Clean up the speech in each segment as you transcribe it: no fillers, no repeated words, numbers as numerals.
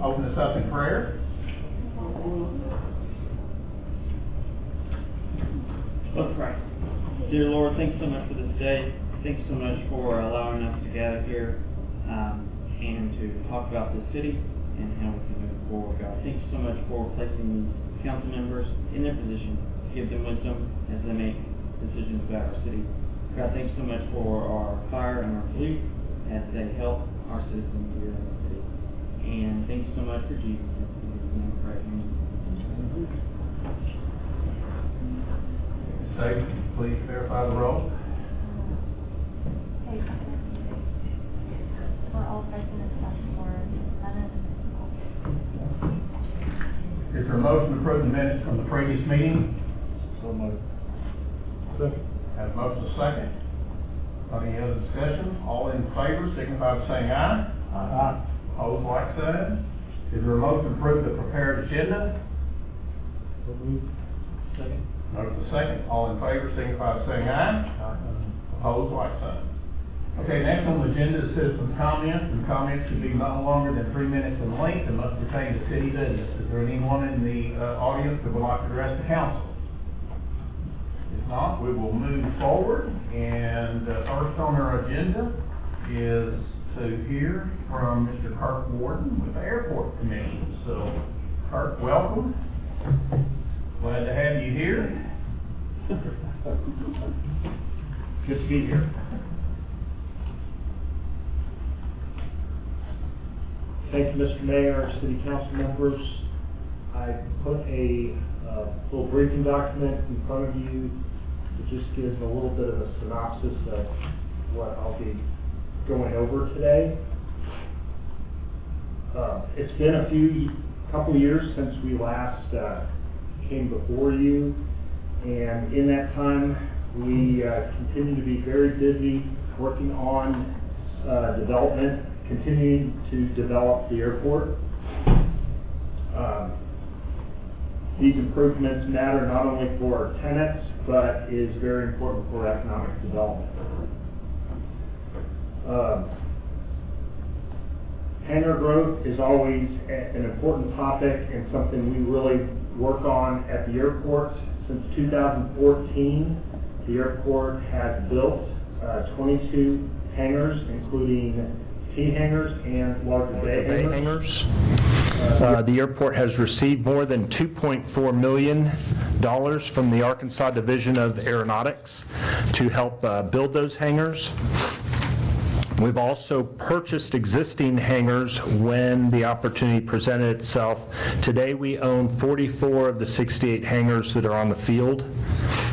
open us up in prayer. Let's pray. Dear Lord, thanks so much for this day. Thanks so much for allowing us to gather here and to talk about this city and how we can move forward, God. Thank you so much for placing these council members in their position to give them wisdom as they make decisions about our city. God, thanks so much for our fire and our police as they help our citizens here in the city. And thank you so much for Jesus. In his name we pray. Amen. Say, please verify the roll. We're all present except for Senate and Is there a motion to approve the minutes from the previous meeting? So moved. Have a motion second. Any other discussion? All in favor, signify by saying aye. Aye. Opposed, like sign. Is there a motion to approve the prepared agenda? So moved. Second. Motion second. All in favor, signify by saying aye. Opposed, like sign. Okay, next on the agenda is citizen comments, and comments should be no longer than 3 minutes in length and must pertain to city business. Is there anyone in the audience that would like to address the council? If not, we will move forward, and first on our agenda is to hear from Mr. Kirk Warden with the Airport Commission. So, Kirk, welcome. Glad to have you here. Good to be here. Thank you, Mr. Mayor, City Council members. I put a little briefing document in front of you that just gives a little bit of a synopsis of what I'll be going over today. It's been a couple years since we last came before you, and in that time we continue to be very busy working on development, continuing to develop the airport. These improvements matter not only for our tenants, but is very important for economic development. Hangar growth is always an important topic and something we really work on at the airport. Since 2014, the airport has built 22 hangars, including T hangars and larger bay hangars. The airport has received more than $2.4 million from the Arkansas Division of Aeronautics to help build those hangars. We've also purchased existing hangars when the opportunity presented itself. Today we own 44 of the 68 hangars that are on the field.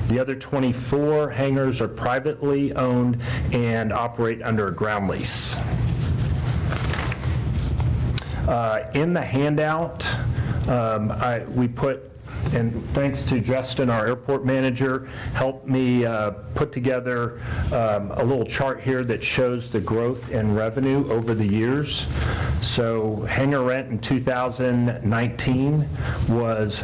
The other 24 hangars are privately owned and operate under a ground lease. In the handout, we put, and thanks to Justin, our airport manager, helped me put together a little chart here that shows the growth in revenue over the years. So hangar rent in 2019 was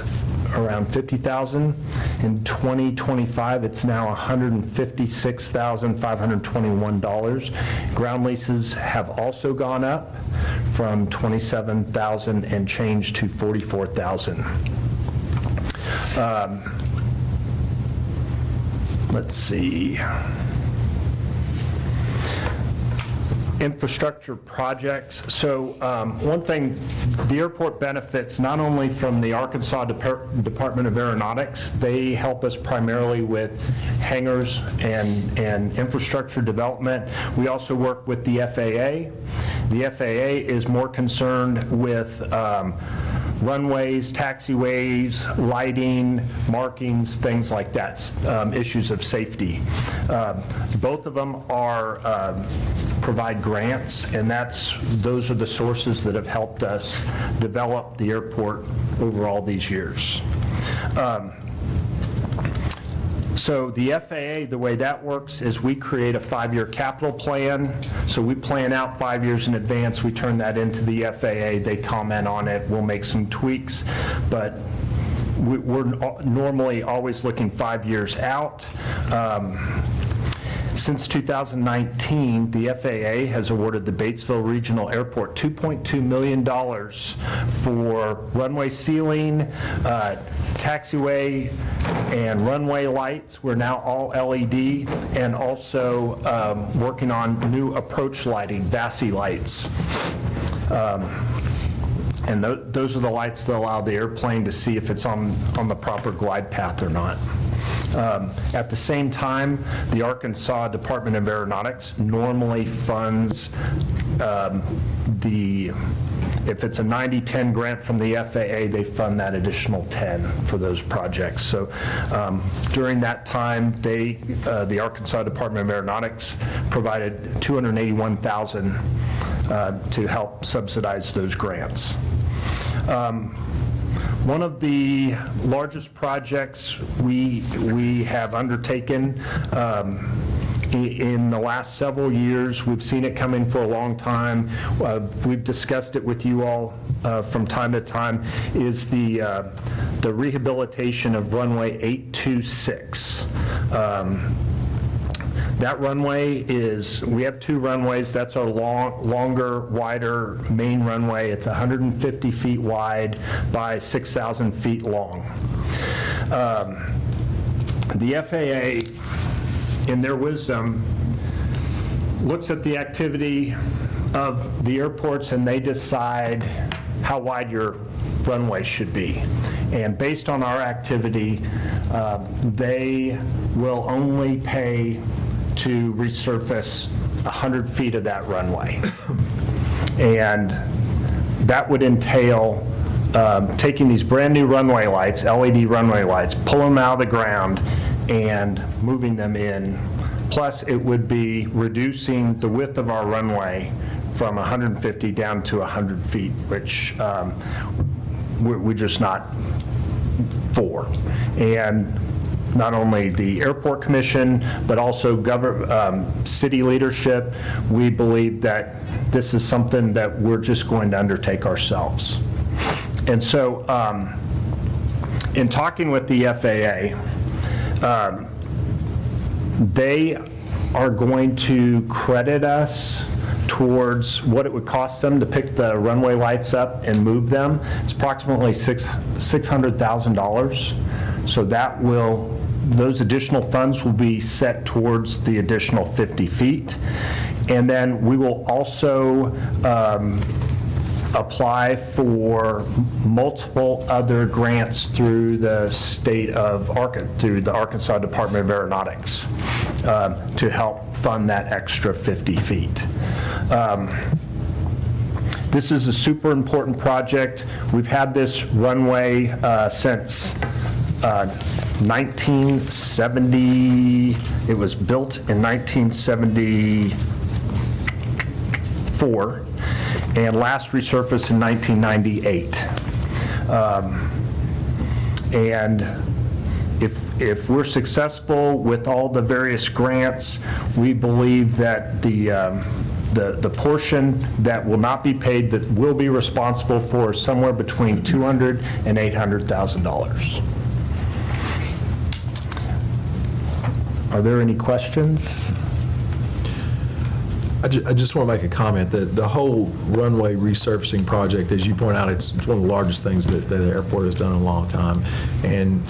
around $50,000. In 2025, it's now $156,521. Ground leases have also gone up from $27,000 and change to $44,000. Let's see. Infrastructure projects. So one thing, the airport benefits not only from the Arkansas Department of Aeronautics. They help us primarily with hangars and infrastructure development. We also work with the FAA. The FAA is more concerned with runways, taxiways, lighting, markings, things like that, issues of safety. Both of them are provide grants, and those are the sources that have helped us develop the airport over all these years. So the FAA, the way that works is we create a 5-year capital plan. So we plan out 5 years in advance. We turn that into the FAA. They comment on it. We'll make some tweaks, but we're normally always looking 5 years out. Since 2019, the FAA has awarded the Batesville Regional Airport $2.2 million for runway ceiling, taxiway, and runway lights. We're now all LED, and also working on new approach lighting, VASI lights. And those are the lights that allow the airplane to see if it's on the proper glide path or not. At the same time, the Arkansas Department of Aeronautics normally funds if it's a 90-10 grant from the FAA, they fund that additional 10 for those projects. So during that time, the Arkansas Department of Aeronautics provided $281,000 to help subsidize those grants. One of the largest projects we have undertaken in the last several years, we've seen it coming for a long time, we've discussed it with you all from time to time, is the rehabilitation of runway 826. That runway we have two runways. That's our longer, wider main runway. It's 150 feet wide by 6,000 feet long. The FAA, in their wisdom, looks at the activity of the airports and they decide how wide your runway should be. And based on our activity, they will only pay to resurface 100 feet of that runway. And that would entail taking these brand new runway lights, LED runway lights, pull them out of the ground and moving them in. Plus, it would be reducing the width of our runway from 150 down to 100 feet, which we're just not for. And not only the Airport Commission, but also city leadership, we believe that this is something that we're just going to undertake ourselves. And so, in talking with the FAA, they are going to credit us towards what it would cost them to pick the runway lights up and move them. It's approximately $600,000. So those additional funds will be set towards the additional 50 feet. And then we will also apply for multiple other grants through the state of through the Arkansas Department of Aeronautics to help fund that extra 50 feet. This is a super important project. We've had this runway since 1970. It was built in 1974 and last resurfaced in 1998. And if we're successful with all the various grants, we believe that the portion that will not be paid that we'll be responsible for is somewhere between $200,000 and $800,000. Are there any questions? I just want to make a comment that the whole runway resurfacing project, as you point out, it's one of the largest things that the airport has done in a long time. And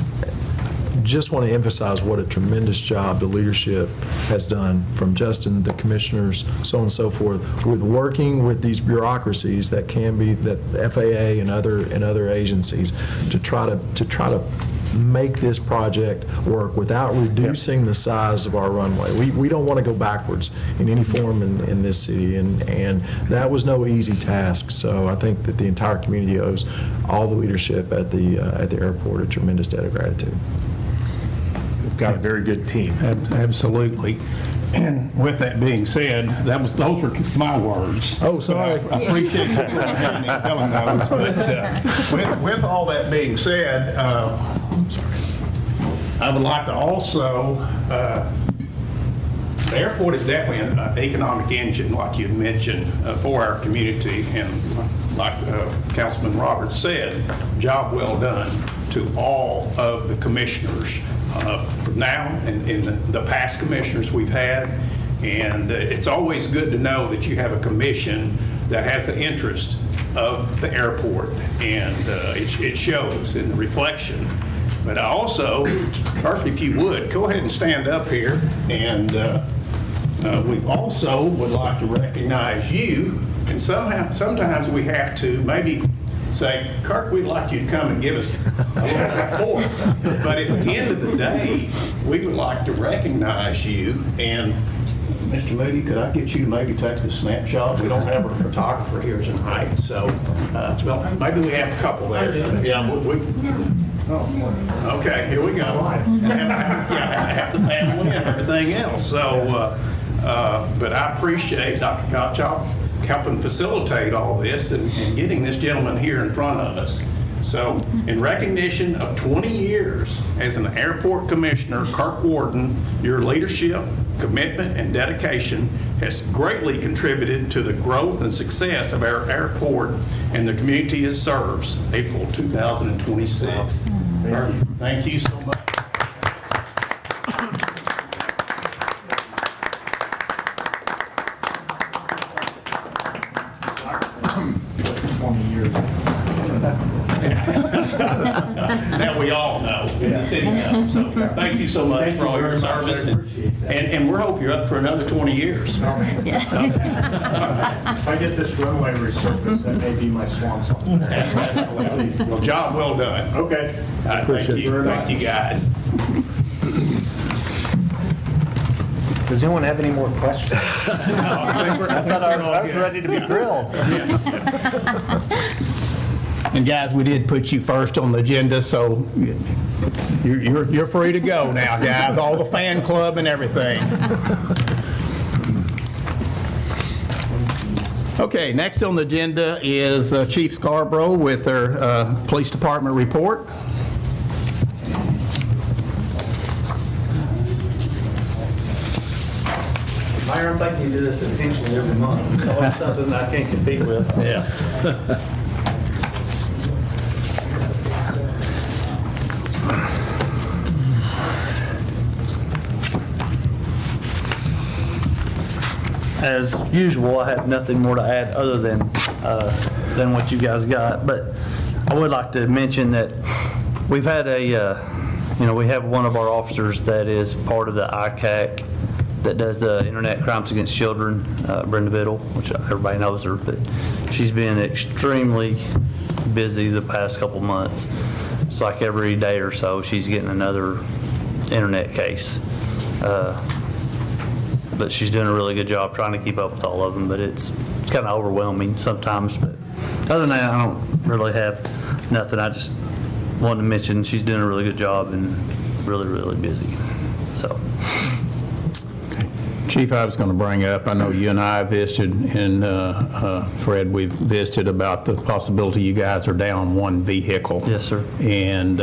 just want to emphasize what a tremendous job the leadership has done from Justin, the commissioners, so on and so forth, with working with these bureaucracies that can be that FAA and other agencies to try to make this project work without reducing the size of our runway. We don't want to go backwards in any form in this city, and that was no easy task. So I think that the entire community owes all the leadership at the airport a tremendous debt of gratitude. We've got a very good team. Absolutely. And with that being said, those were my words. Oh, sorry. I appreciate you telling those. But with all that being said, I would like to also, the airport is definitely an economic engine, like you mentioned, for our community. And like Councilman Roberts said, job well done to all of the commissioners from now and in the past commissioners we've had. And it's always good to know that you have a commission that has the interest of the airport, and it shows in the reflection. But I also, Kirk, if you would, go ahead and stand up here, and we also would like to recognize you, and sometimes we have to maybe say, Kirk, we'd like you to come and give us a little report. But at the end of the day, we would like to recognize you. And Mr. Moody, could I get you to maybe take the snapshot? We don't have a photographer here tonight, so well, maybe we have a couple there. Yeah, okay, here we go. And have the family and everything else. So, but I appreciate Dr. Gottschalk helping facilitate all this and getting this gentleman here in front of us. So, in recognition of 20 years as an airport commissioner, Kirk Warden, your leadership, commitment, and dedication has greatly contributed to the growth and success of our airport and the community it serves. April 2026. Thank you so much. That we all know, in the city knows. So thank you so much for all your service, and we're hoping you're up for another 20 years. If I get this runway resurfaced, that may be my swan song. Well, job well done. Okay. Thank you. Thank you, guys. Does anyone have any more questions? I thought I was ready to be grilled. And guys, we did put you first on the agenda, so you're free to go now, guys. All the fan club and everything. Okay, next on the agenda is Chief Scarborough with their police department report. Myron, I think you do this intentionally every month. So it's something I can't compete with. Yeah. As usual, I have nothing more to add other than what you guys got. But I would like to mention that we've had we have one of our officers that is part of the ICAC that does the Internet Crimes Against Children, Brenda Biddle, which everybody knows her, but she's been extremely busy the past couple months. It's like every day or so she's getting another internet case. But she's doing a really good job trying to keep up with all of them, but it's kind of overwhelming sometimes. But other than that, I don't really have nothing. I just wanted to mention she's doing a really good job and really, really busy. So. Chief, I was going to bring up, I know you and I visited, and Fred, we've visited about the possibility you guys are down one vehicle. Yes, sir. And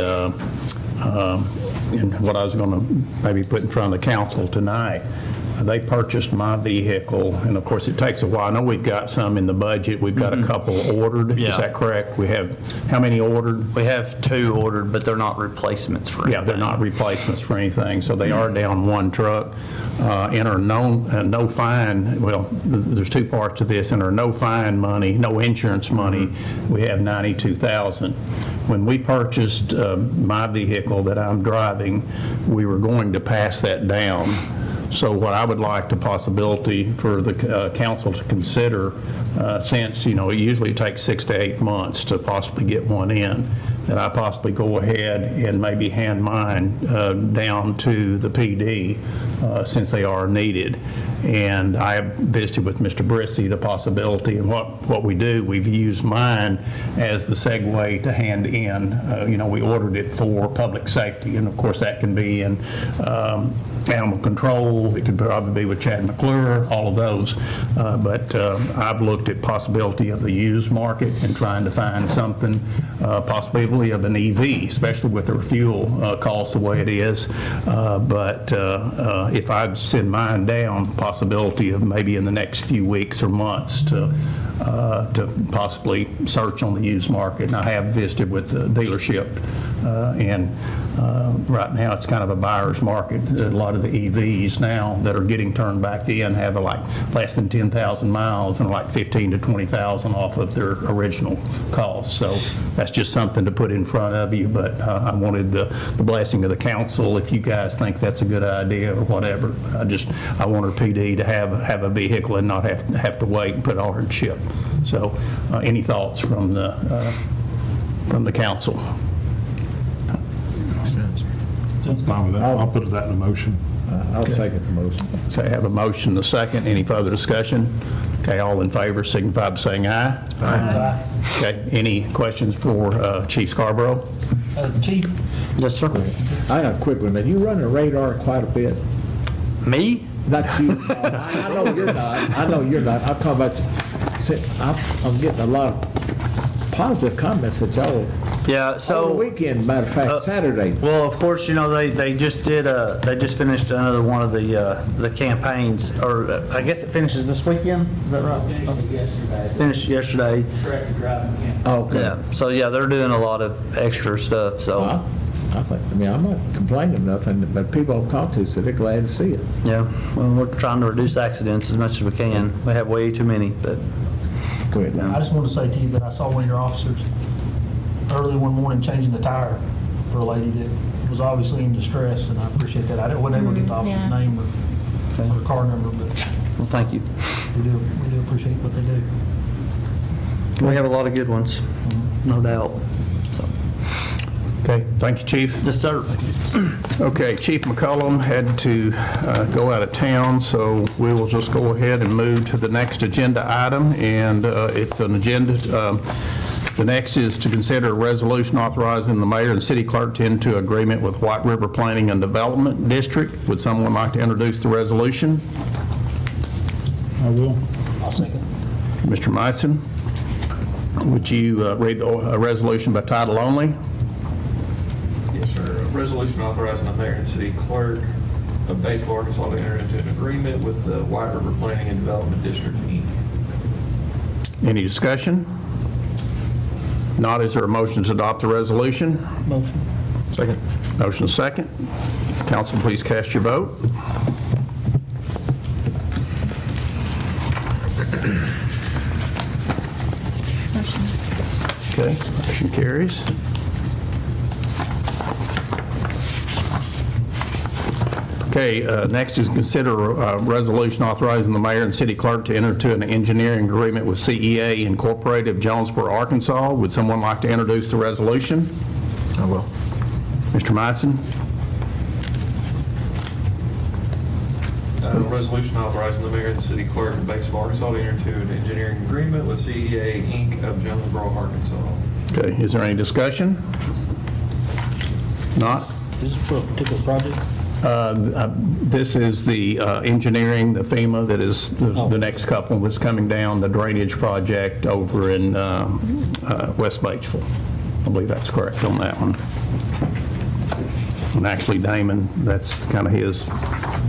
what I was going to maybe put in front of the council tonight, they purchased my vehicle, and of course it takes a while. I know we've got some in the budget. We've got a couple ordered. Yeah. Is that correct? We have, how many ordered? We have 2 ordered, but they're not replacements for anything. Yeah, they're not replacements for anything, so they are down one truck. In our no fine, well, there's 2 parts to this. In our no fine money, no insurance money, we have $92,000. When we purchased my vehicle that I'm driving, we were going to pass that down. So what I would like the possibility for the council to consider, since, it usually takes 6 to 8 months to possibly get one in, that I possibly go ahead and maybe hand mine down to the PD since they are needed. And I have visited with Mr. Brissy the possibility, and what we do, we've used mine as the segue to hand in. We ordered it for public safety, and of course that can be in animal control, it could probably be with Chad McClure, all of those. But I've looked at possibility of the used market and trying to find something possibly effectively of an EV, especially with their fuel costs the way it is. But if I'd send mine down, possibility of maybe in the next few weeks or months to possibly search on the used market. And I have visited with the dealership, and right now it's kind of a buyer's market. A lot of the EVs now that are getting turned back in have like less than 10,000 miles and like 15 to 20,000 off of their original cost. So that's just something to put in front of you. But I wanted the blessing of the council if you guys think that's a good idea or whatever. I want our PD to have a vehicle and not have to wait and put ownership. So any thoughts from the council? That's fine with that. I'll put that in a motion. I'll second the motion. So I have a motion, a second. Any further discussion? Okay, all in favor signify by saying aye. Aye. Okay, any questions for Chief Scarborough? Chief? Yes, sir. I got a quick one. Now, you run the radar quite a bit. Me? Not you. I know you're not. I know you're not. I'm talking about, see, I'm getting a lot of positive comments that y'all, Yeah, so. over the weekend, matter of fact, Saturday. Well, of course, you know, they just finished another one of the campaigns, or I guess it finishes this weekend, is that right? Finished yesterday. Okay. Yeah, so yeah, they're doing a lot of extra stuff, so, I mean, I'm not complaining of nothing, but people I've talked to said they're glad to see it. yeah. Well, we're trying to reduce accidents as much as we can. We have way too many, but, Go ahead. I just wanted to say to you that I saw one of your officers early one morning changing the tire for a lady that was obviously in distress, and I appreciate that. I wasn't able to get the officer's Yeah. name or car number, but well, thank you. we do appreciate what they do. We have a lot of good ones, no doubt. So, Okay, thank you, Chief. yes, sir. Okay, Chief McCullum had to go out of town, so we will just go ahead and move to the next agenda item, and it's an agenda. The next is to consider a resolution authorizing the mayor and city clerk to enter agreement with White River Planning and Development District. Would someone like to introduce the resolution? I will. I'll second. Mr. Meissen, would you read the resolution by title only? Yes, sir. A resolution authorizing the mayor and city clerk of Batesville, Arkansas to enter into an agreement with the White River Planning and Development District, Inc. Any discussion? Not, is there a motion to adopt the resolution? Motion. Second. Motion second. Council, please cast your vote. Okay, motion carries. Okay, next is consider a resolution authorizing the mayor and city clerk to enter into an engineering agreement with CEA Incorporated of Jonesboro, Arkansas. Would someone like to introduce the resolution? I will. Mr. Meissen? A resolution authorizing the mayor and city clerk of Batesville, Arkansas to enter into an engineering agreement with CEA Inc. of Jonesboro, Arkansas. Okay, is there any discussion? Not? Is this for a particular project? This is the engineering, the FEMA, that is the next couple that's coming down, the drainage project over in West Batesville. I believe that's correct on that one. And actually Damon, that's kind of his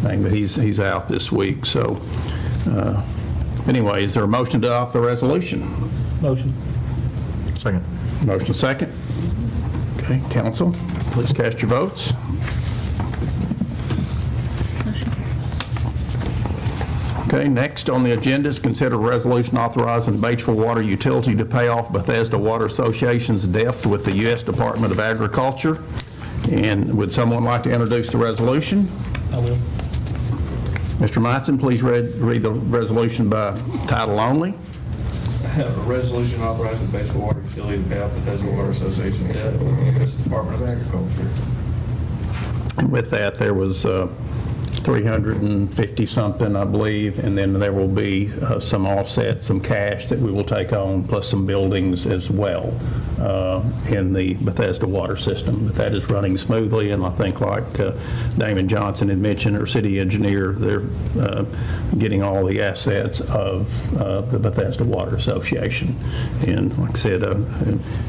thing, but he's out this week. So anyway, is there a motion to adopt the resolution? Motion. Second. Motion second. Okay, council, please cast your votes. Okay, next on the agenda is consider a resolution authorizing Batesville Water Utility to pay off Bethesda Water Association's debt with the U.S. Department of Agriculture. And would someone like to introduce the resolution? I will. Mr. Meissen, please read the resolution by title only. A resolution authorizing Batesville Water Utility to pay off Bethesda Water Association debt with the U.S. Department of Agriculture. And with that, there was 350-something, I believe, and then there will be some offset, some cash that we will take on, plus some buildings as well in the Bethesda water system. But that is running smoothly, and I think like Damon Johnson had mentioned, our city engineer, they're getting all the assets of the Bethesda Water Association. And like I said,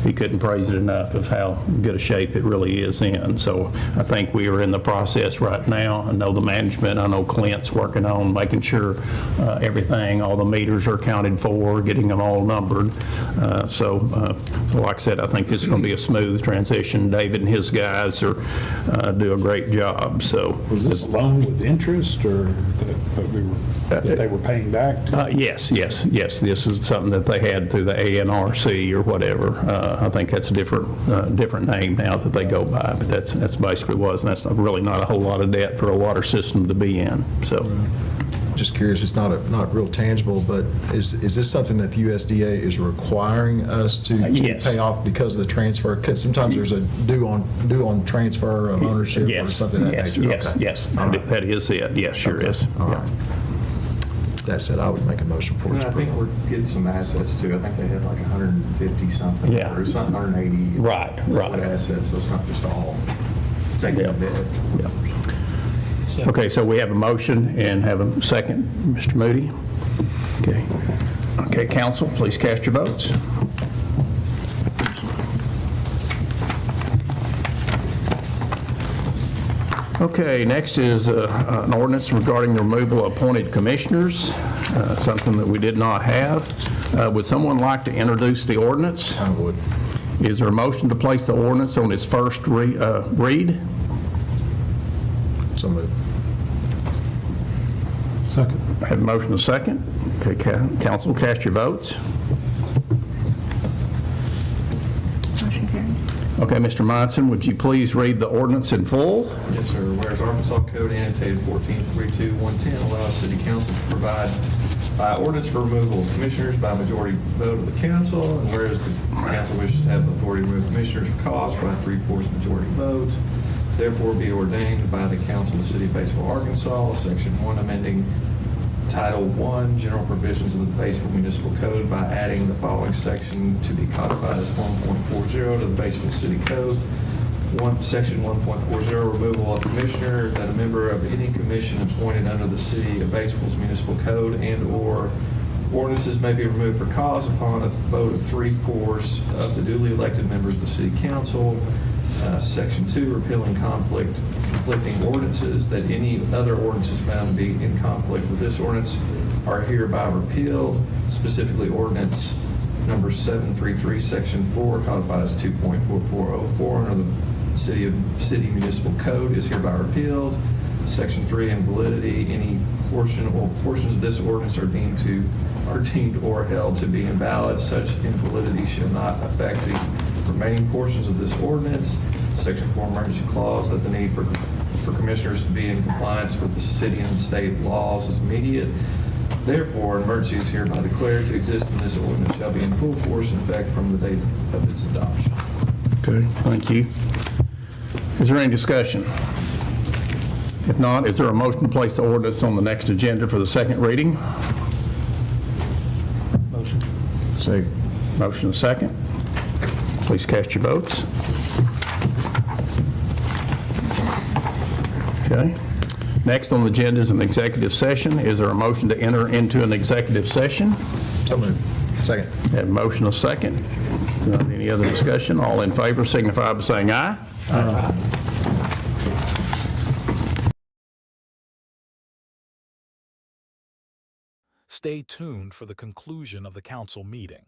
he couldn't praise it enough of how good a shape it really is in. So I think we are in the process right now. I know the management, I know Clint's working on making sure everything, all the meters are accounted for, getting them all numbered. So like I said, I think this is going to be a smooth transition. David and his guys do a great job. So Was this a loan with interest or that they were paying back? Yes. This is something that they had through the ANRC or whatever. I think that's a different name now that they go by, but that's basically was, and that's really not a whole lot of debt for a water system to be in. So. Just curious, it's not real tangible, but is this something that the USDA is requiring us to Yes. pay off because of the transfer? Because sometimes there's a due on transfer of ownership or something of that nature. Yes, Okay. that is it. Yes, sure Okay. is. All Yeah. right. That said, I would make a motion for its And I think approval. we're getting some assets too. I think they had like 150 something. Yeah. Or something, 180. Right. Assets, so it's not just all taking Yeah. a bit. Yeah. Okay, so we have a motion and have a second, Mr. Moody. Okay, council, please cast your votes. Okay, next is an ordinance regarding the removal of appointed commissioners, something that we did not have. Would someone like to introduce the ordinance? I would. Is there a motion to place the ordinance on its first read? So moved. Second. I have a motion and a second. Okay, council, cast your votes. Motion carries. Okay, Mr. Monson, would you please read the ordinance in full? Yes, sir. Whereas Arkansas Code annotated 1442-110 allows city council to provide by ordinance for removal of commissioners by majority vote of the council, and whereas the council wishes to have the authority to remove commissioners for cause by 3/4 majority vote, therefore be ordained by the council of the city of Batesville, Arkansas, Section 1, amending Title 1, General Provisions of the Batesville Municipal Code by adding the following section to be codified as 1.40 to the Batesville City Code. Section 1.40, removal of commissioner, that a member of any commission appointed under the city of Batesville's municipal code and/or ordinances may be removed for cause upon a vote of 3/4 of the duly elected members of the city council. Section 2, repealing conflicting ordinances, that any other ordinances found to be in conflict with this ordinance are hereby repealed, specifically ordinance number 733, section 4, codified as 2.4404 under the city municipal code is hereby repealed. Section 3, invalidity, any portion or portions of this ordinance are deemed or held to be invalid. Such invalidity shall not affect the remaining portions of this ordinance. Section 4, emergency clause, that the need for commissioners to be in compliance with the city and state laws is immediate. Therefore, an emergency is hereby declared to exist, and this ordinance shall be in full force and effect from the date of its adoption. Okay, thank you. Is there any discussion? If not, is there a motion to place the ordinance on the next agenda for the second reading? Motion. Second. Motion and second. Please cast your votes. Okay. Next on the agenda is an executive session. Is there a motion to enter into an executive session? So moved. Second. Have a motion and a second. Any other discussion? All in favor signify by saying aye. Aye. Stay tuned for the conclusion of the council meeting.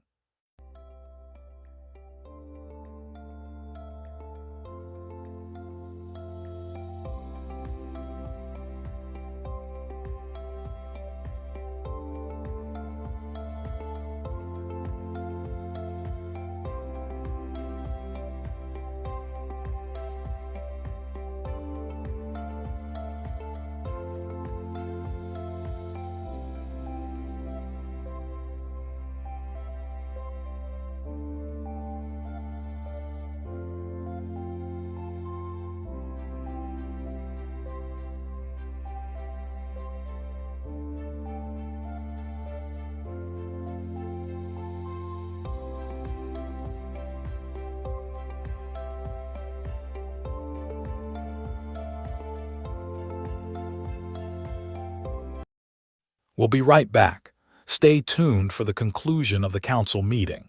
We'll be right back. Stay tuned for the conclusion of the council meeting.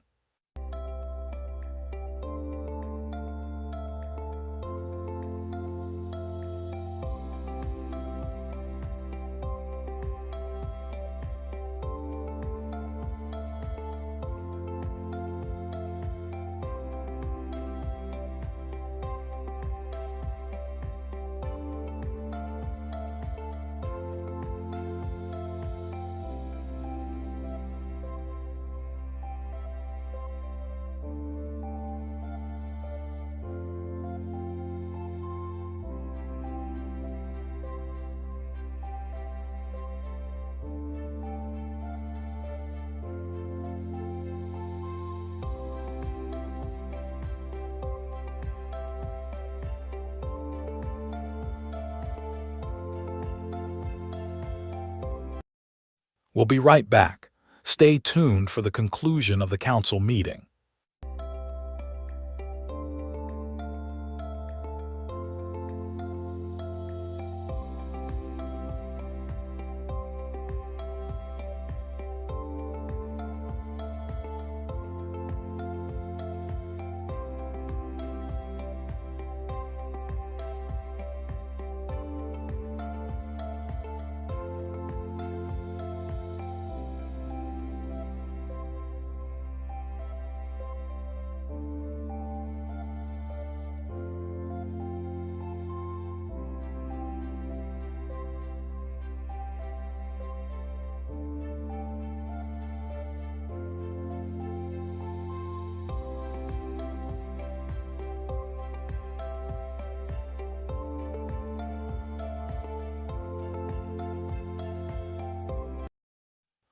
We'll be right back. Stay tuned for the conclusion of the council meeting.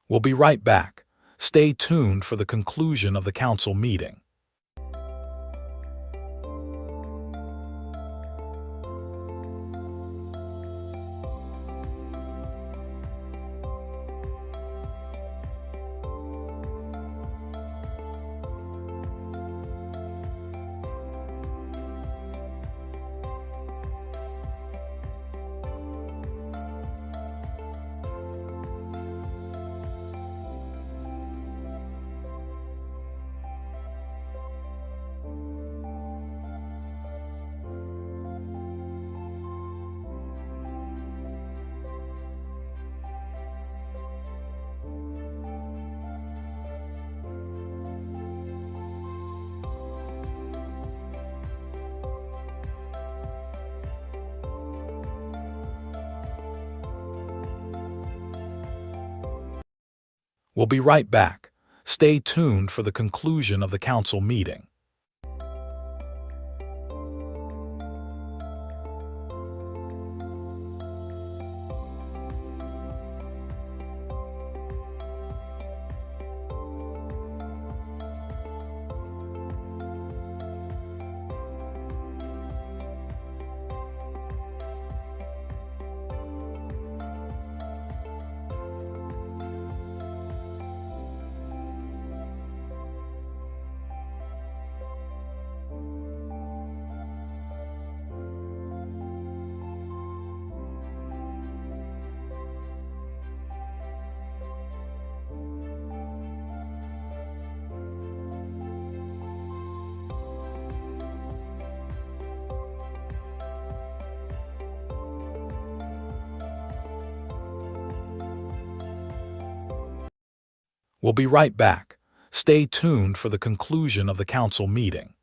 We'll be right back. Stay tuned for the conclusion of the council meeting. We'll be right back. Stay tuned for the conclusion of the council meeting. We'll be right back. Stay tuned for the conclusion of the council meeting.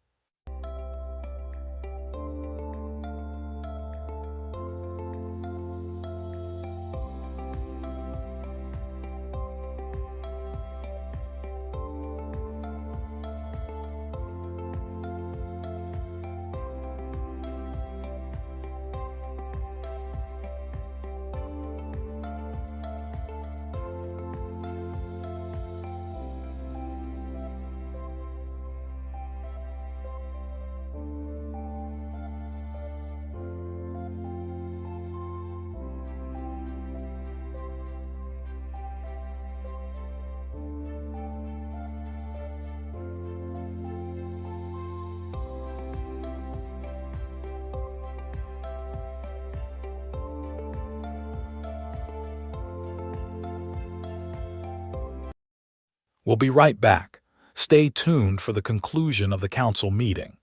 We'll be right back. Stay tuned for the conclusion of the council meeting.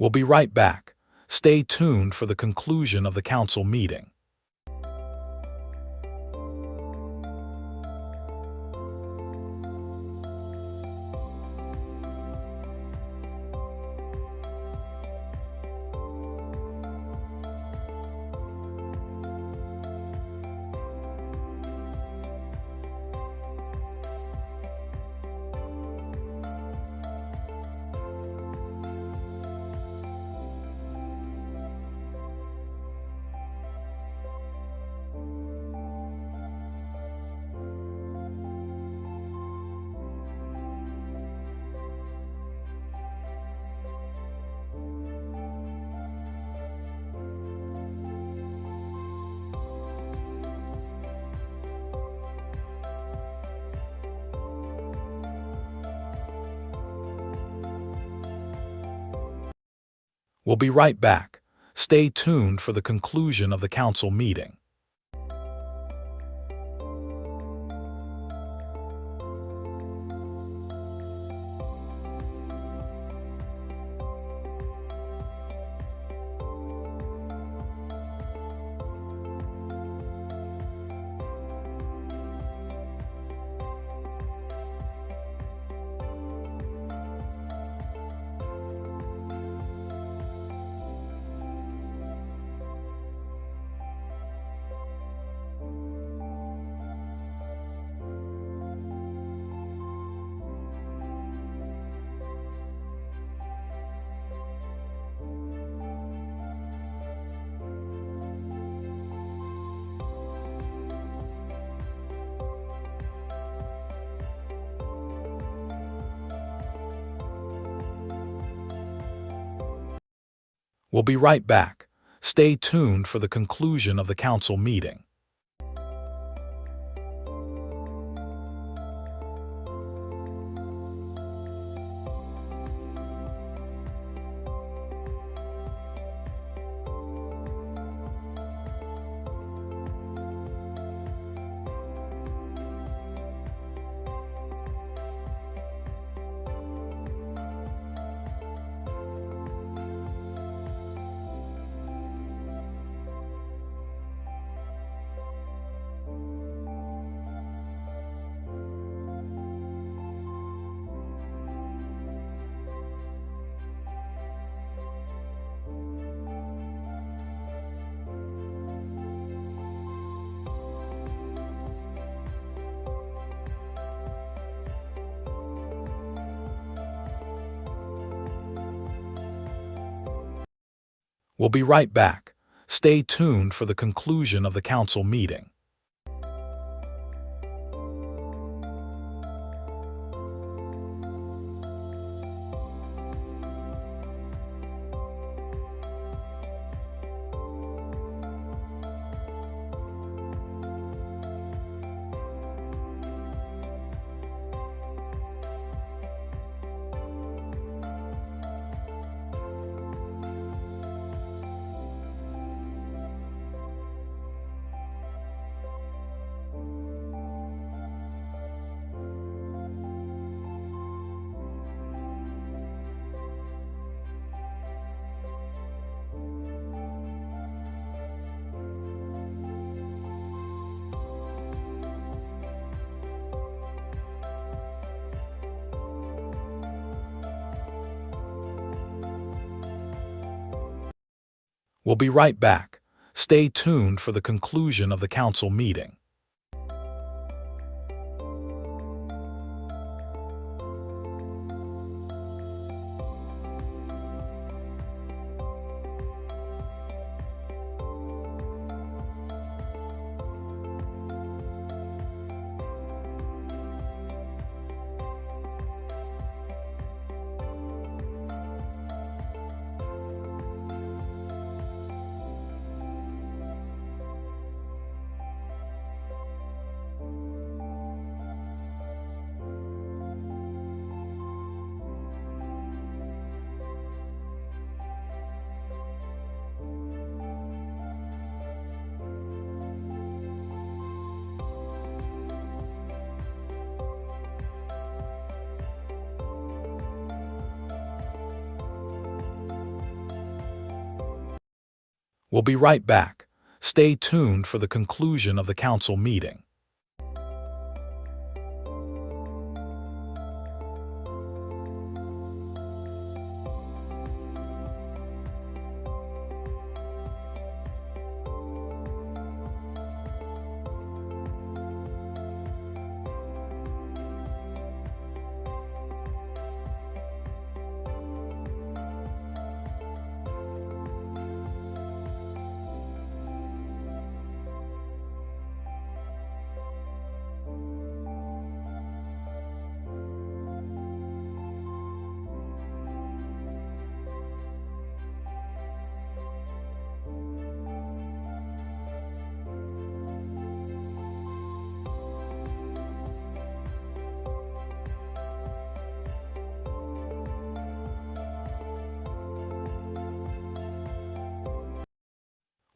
We'll be right back. Stay tuned for the conclusion of the council meeting. We'll be right back. Stay tuned for the conclusion of the council meeting. We'll be right back. Stay tuned for the conclusion of the council meeting. We'll be right back. Stay tuned for the conclusion of the council meeting. We'll be right back. Stay tuned for the conclusion of the council meeting. We'll be right back. Stay tuned for the conclusion of the council meeting.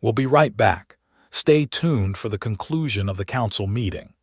We'll be right back. Stay tuned for the conclusion of the council meeting.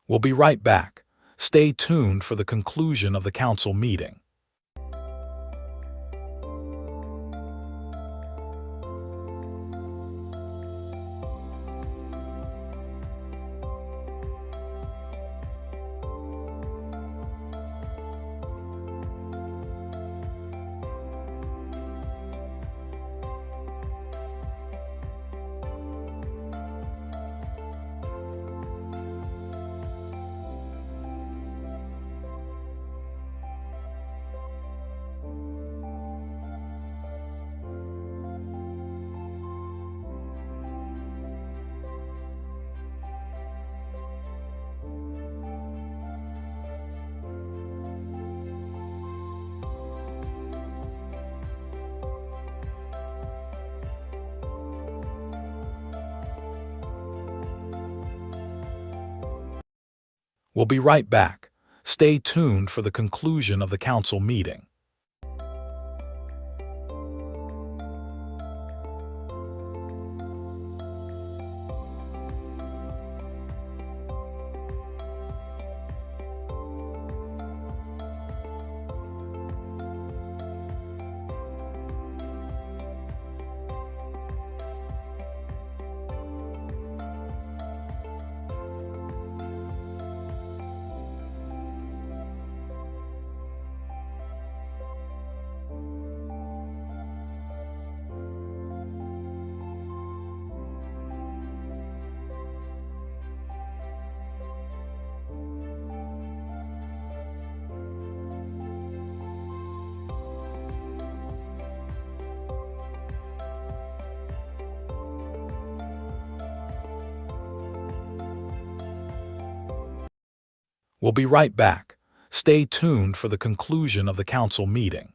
We'll be right back. Stay tuned for the conclusion of the council meeting. We'll be right back. Stay tuned for the conclusion of the council meeting. We'll be right back. Stay tuned for the conclusion of the council meeting.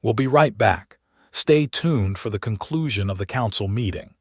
We'll be right back. Stay tuned for the conclusion of the council meeting.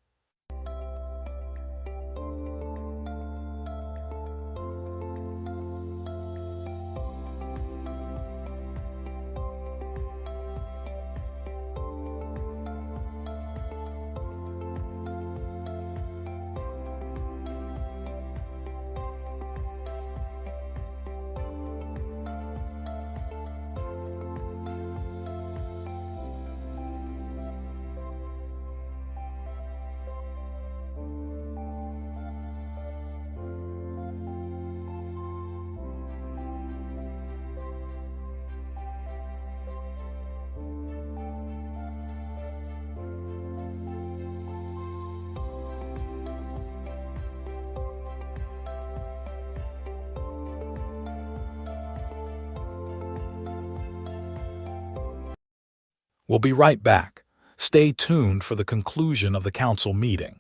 We'll be right back. Stay tuned for the conclusion of the council meeting.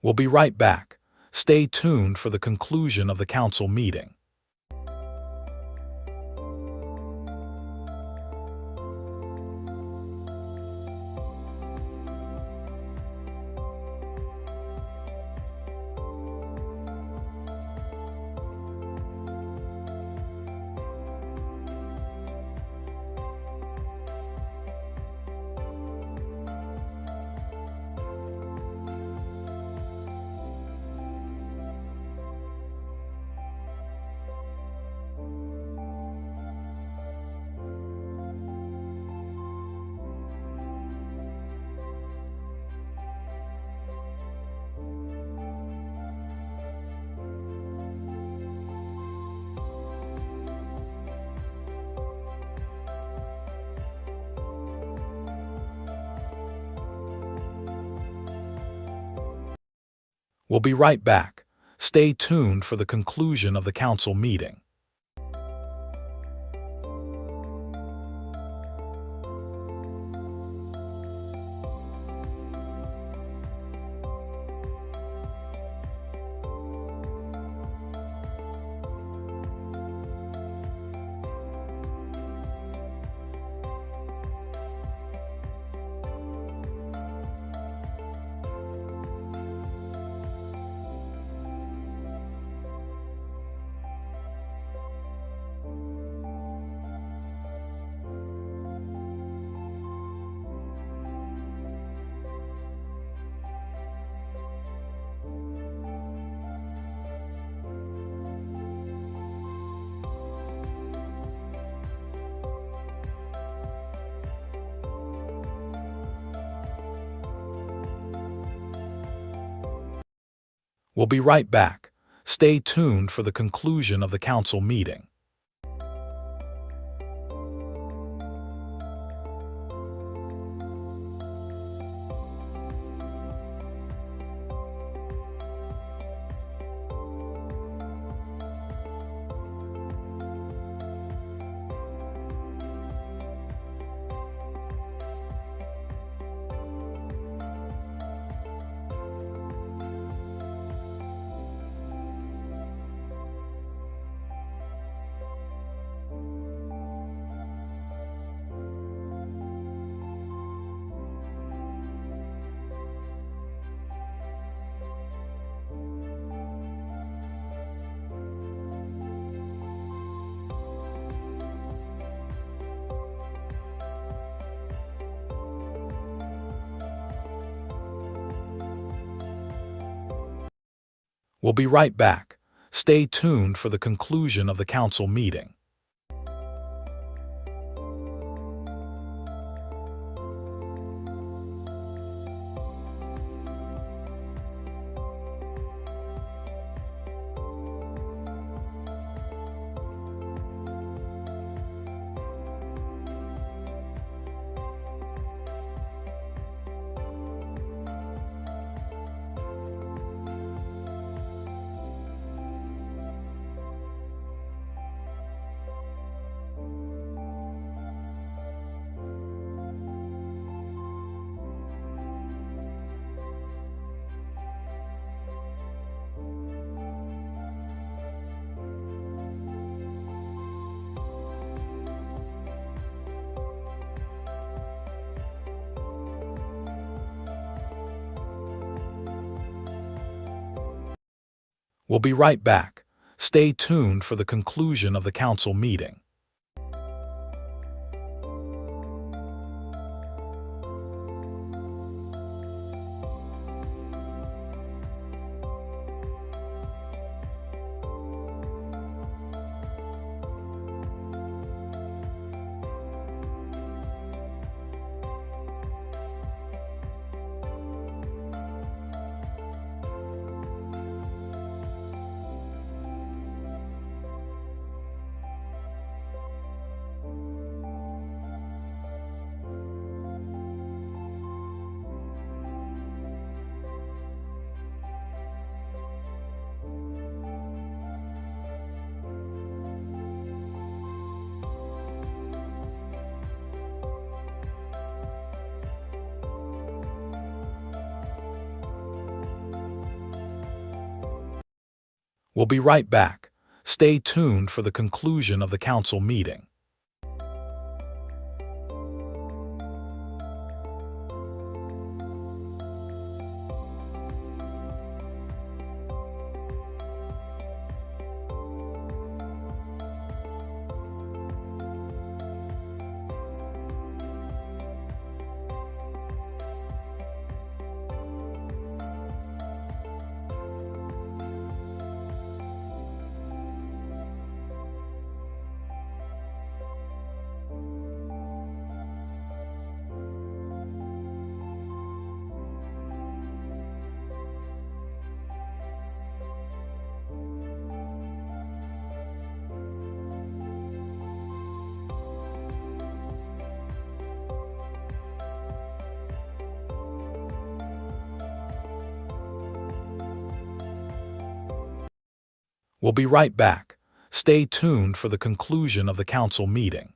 We'll be right back. Stay tuned for the conclusion of the council meeting. We'll be right back. Stay tuned for the conclusion of the council meeting. We'll be right back. Stay tuned for the conclusion of the council meeting. We'll be right back. Stay tuned for the conclusion of the council meeting. We'll be right back. Stay tuned for the conclusion of the council meeting. We'll be right back. Stay tuned for the conclusion of the council meeting. We'll be right back. Stay tuned for the conclusion of the council meeting.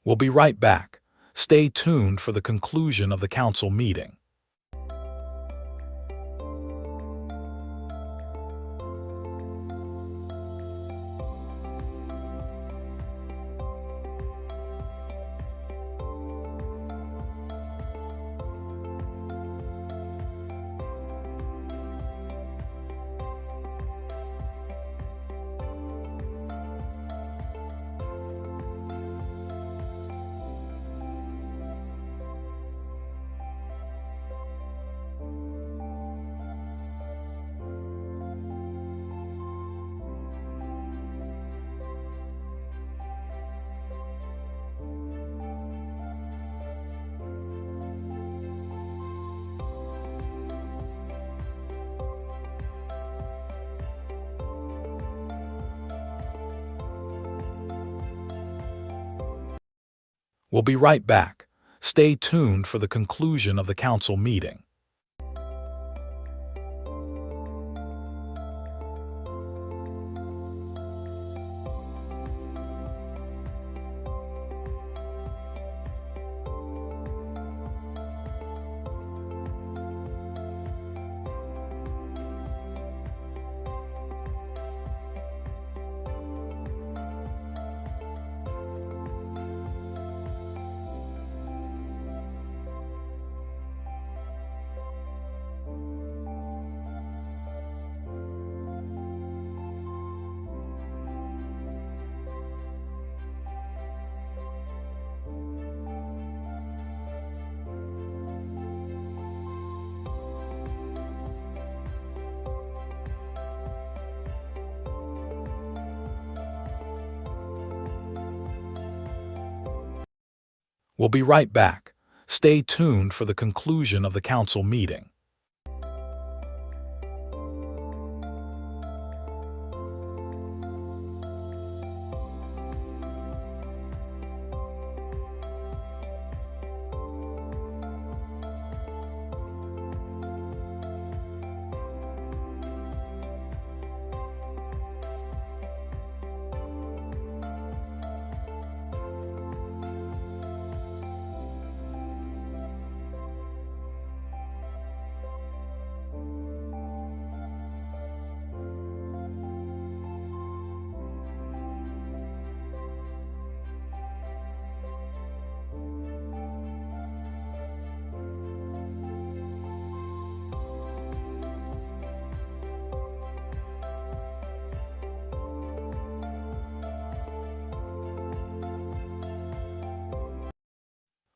We'll be right back. Stay tuned for the conclusion of the council meeting. We'll be right back. Stay tuned for the conclusion of the council meeting. We'll be right back. Stay tuned for the conclusion of the council meeting.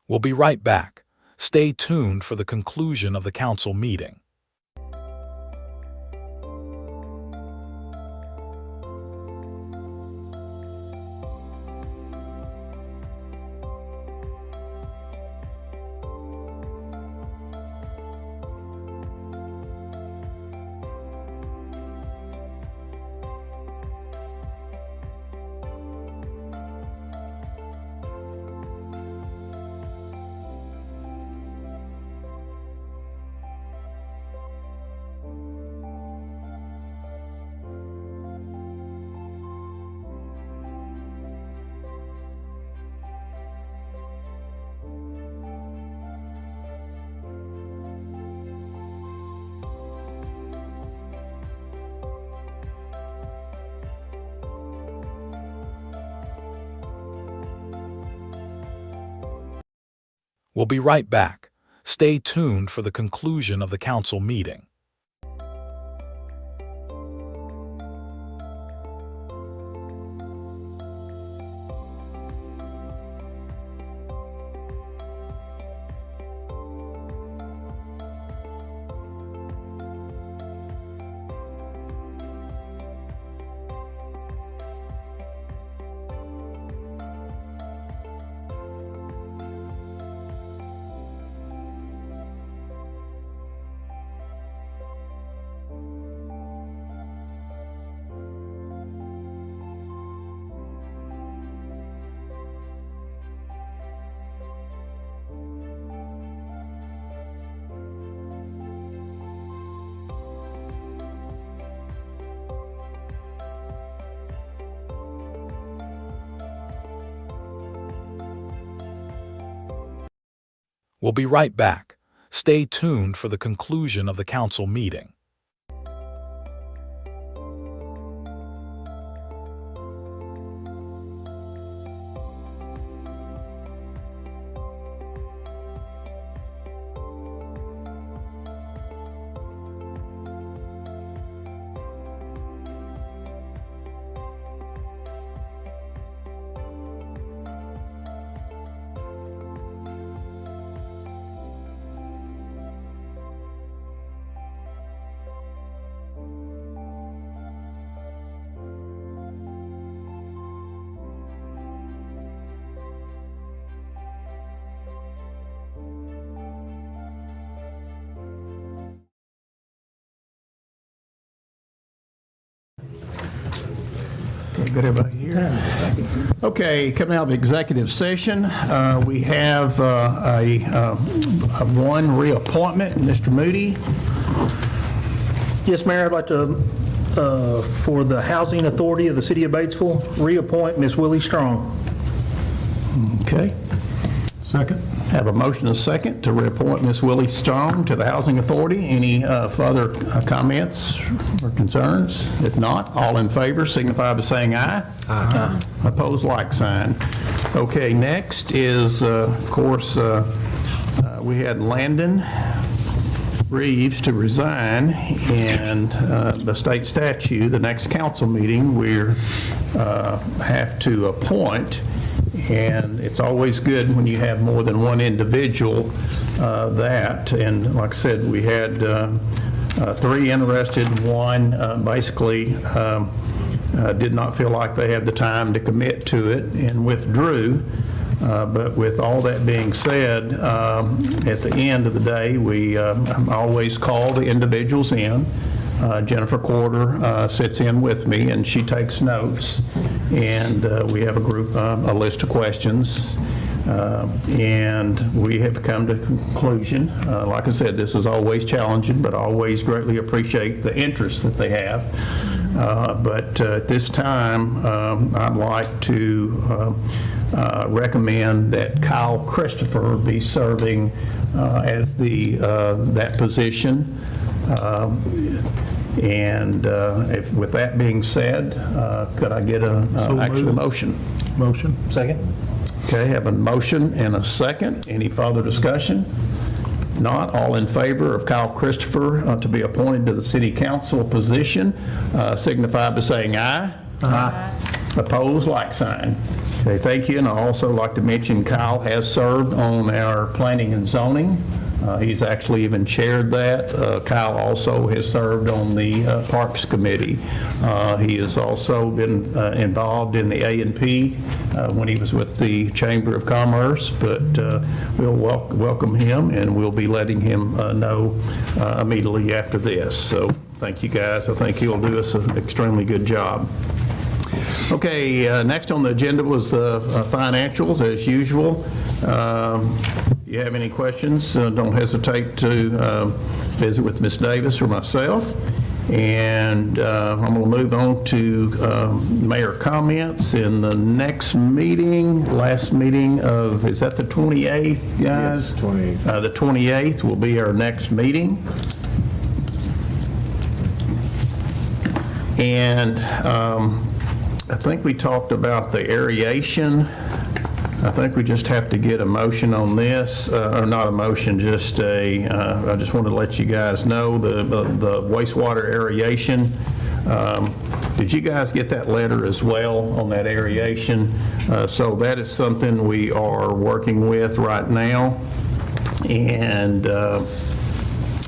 We'll be right back. Stay tuned for the conclusion of the council meeting. We'll be right back. Stay tuned for the conclusion of the council meeting. We'll be right back. Stay tuned for the conclusion of the council meeting. Okay, good, everybody here? Okay, coming out of executive session, we have one reappointment, Mr. Moody. Yes, Mayor, I'd like to, for the Housing Authority of the City of Batesville, reappoint Ms. Willie Strong. Okay. Second. Have a motion and a second to reappoint Ms. Willie Strong to the Housing Authority. Any further comments or concerns? If not, all in favor signify by saying aye. Aye. Opposed, like sign. Okay, next is, of course, we had Landon Reeves to resign, and the state statute, the next council meeting, we have to appoint. And it's always good when you have more than one individual and like I said, we had 3 interested. One basically did not feel like they had the time to commit to it and withdrew. But with all that being said, at the end of the day, we always call the individuals in. Jennifer Quarter sits in with me, and she takes notes, and we have a list of questions, and we have come to a conclusion. Like I said, this is always challenging, but I always greatly appreciate the interest that they have. But at this time, I'd like to recommend that Kyle Christopher be serving as that position. And with that being said, could I get a motion? Motion. Second. Okay, have a motion and a second. Any further discussion? Not, all in favor of Kyle Christopher to be appointed to the city council position, signify by saying aye. Aye. Opposed, like sign. Okay, thank you. And I'd also like to mention Kyle has served on our planning and zoning. He's actually even chaired that. Kyle also has served on the Parks Committee. He has also been involved in the A&P when he was with the Chamber of Commerce, but we'll welcome him, and we'll be letting him know immediately after this. So thank you, guys. I think he'll do us an extremely good job. Okay, next on the agenda was the financials, as usual. If you have any questions, don't hesitate to visit with Ms. Davis or myself. And I'm going to move on to mayor comments in the next meeting, last meeting of, is that the 28th, guys? Yes, 28th. The 28th will be our next meeting. And I think we talked about the aeration. I think we just have to get a motion on this, or not a motion, just I just want to let you guys know the wastewater aeration. Did you guys get that letter as well on that aeration? So that is something we are working with right now. And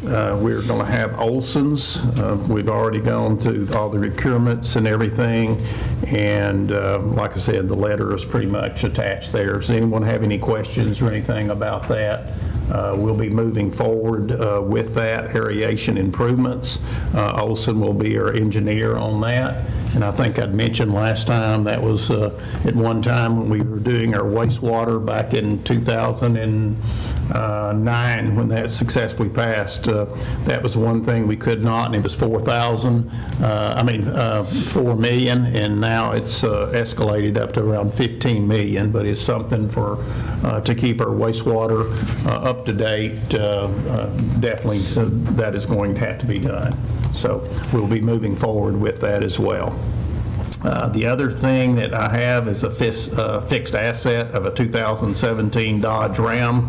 we're going to have Olson's. We've already gone through all the procurements and everything, and like I said, the letter is pretty much attached there. Does anyone have any questions or anything about that? We'll be moving forward with that, aeration improvements. Olson will be our engineer on that. And I think I'd mentioned last time that was at one time when we were doing our wastewater back in 2009 when that successfully passed. That was one thing we could not, and it was 4 million, and now it's escalated up to around 15 million, but it's something for to keep our wastewater up up to date, definitely that is going to have to be done. So we'll be moving forward with that as well. The other thing that I have is a fixed asset of a 2017 Dodge Ram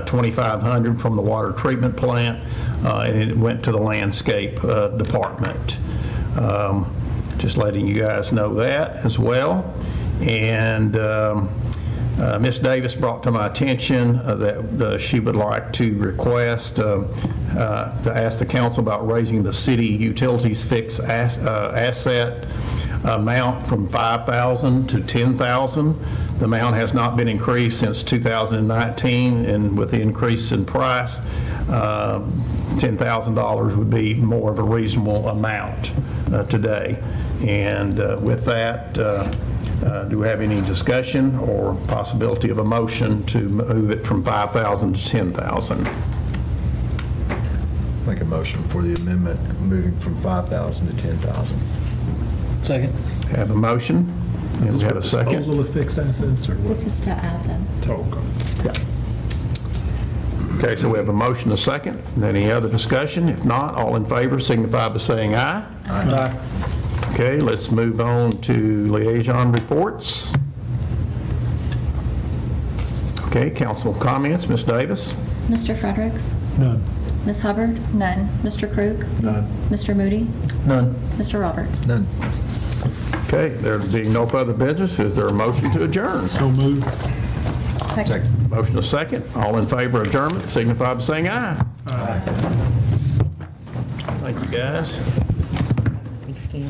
2500 from the water treatment plant, and it went to the landscape department. Just letting you guys know that as well. And Ms. Davis brought to my attention that she would like to request to ask the council about raising the city utilities fixed asset amount from $5,000 to $10,000. The amount has not been increased since 2019, and with the increase in price, $10,000 would be more of a reasonable amount today. And with that, do we have any discussion or possibility of a motion to move it from $5,000 to $10,000? Make a motion for the amendment, moving from $5,000 to $10,000. Second. Have a motion? And we have a second. Disposal of fixed assets or what? This is to add them. Okay, so we have a motion, a second. Any other discussion? If not, all in favor signify by saying aye. Aye. Okay, let's move on to liaison reports. Okay, council comments, Ms. Davis? Mr. Fredericks? None. Ms. Hubbard? None. Mr. Krug? None. Mr. Moody? None. Mr. Roberts? None. Okay, there being no further business, is there a motion to adjourn? So moved. Second. Motion a second. All in favor of adjournment signify by saying aye. Aye. Thank you, guys. Interesting.